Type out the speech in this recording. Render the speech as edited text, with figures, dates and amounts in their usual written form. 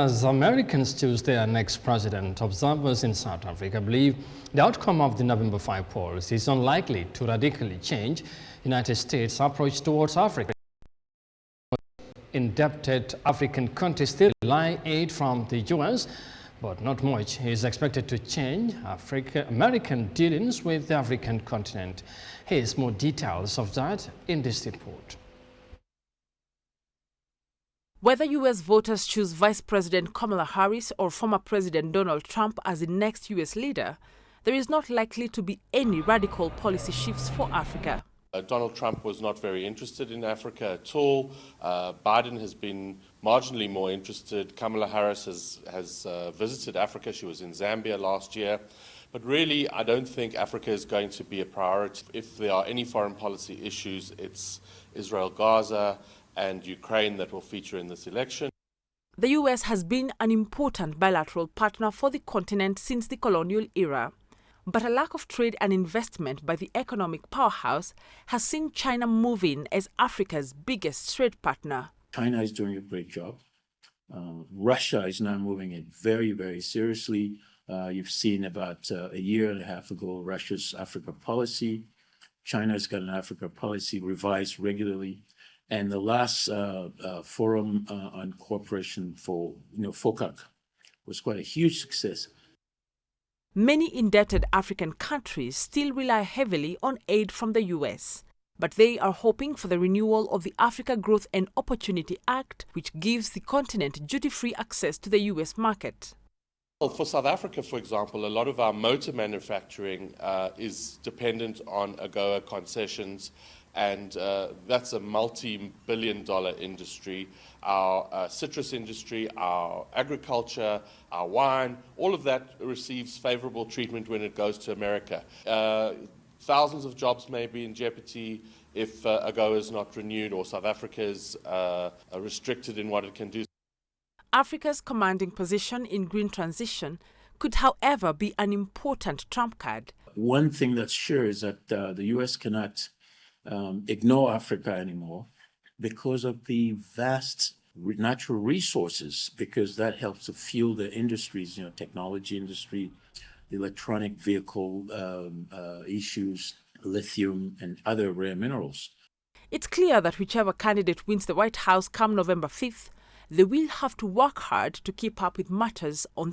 As Americans choose their next president, observers in South Africa believe the outcome of the November 5 polls is unlikely to radically change United States' approach towards Africa. Indebted African countries still rely on aid from the U.S., but not much is expected to change American dealings with the African continent. Here's more details of that in this report. Whether U.S. voters choose Vice President Kamala Harris or former President Donald Trump as the next U.S. leader, there is not likely to be any radical policy shifts for Africa. Donald Trump was not very interested in Africa at all. Biden has been marginally more interested. Kamala Harris has visited Africa. She was in Zambia last year. But really, I don't think Africa is going to be a priority. If there are any foreign policy issues, it's Israel, Gaza, and Ukraine that will feature in this election. The U.S. has been an important bilateral partner for the continent since the colonial era. But a lack of trade and investment by the economic powerhouse has seen China move in as Africa's biggest trade partner. China is doing a great job. Russia is now moving in very, very seriously. You've seen about a year and a half ago Russia's Africa policy. China's got an Africa policy revised regularly. And the last forum on cooperation for, FOCAC was quite a huge success. Many indebted African countries still rely heavily on aid from the U.S., but they are hoping for the renewal of the Africa Growth and Opportunity Act, which gives the continent duty-free access to the U.S. market. Well, for South Africa, for example, a lot of our motor manufacturing is dependent on AGOA concessions, and that's a multi-billion-dollar industry. Our citrus industry, our agriculture, our wine, all of that receives favorable treatment when it goes to America. Thousands of jobs may be in jeopardy if AGOA is not renewed or South Africa is restricted in what it can do. Africa's commanding position in green transition could, however, be an important trump card. One thing that's sure is that the U.S. cannot ignore Africa anymore because of the vast natural resources, because that helps to fuel the industries, technology industry, the electronic vehicle issues, lithium and other rare minerals. It's clear that whichever candidate wins the White House come November 5th, they will have to work hard to keep up with matters on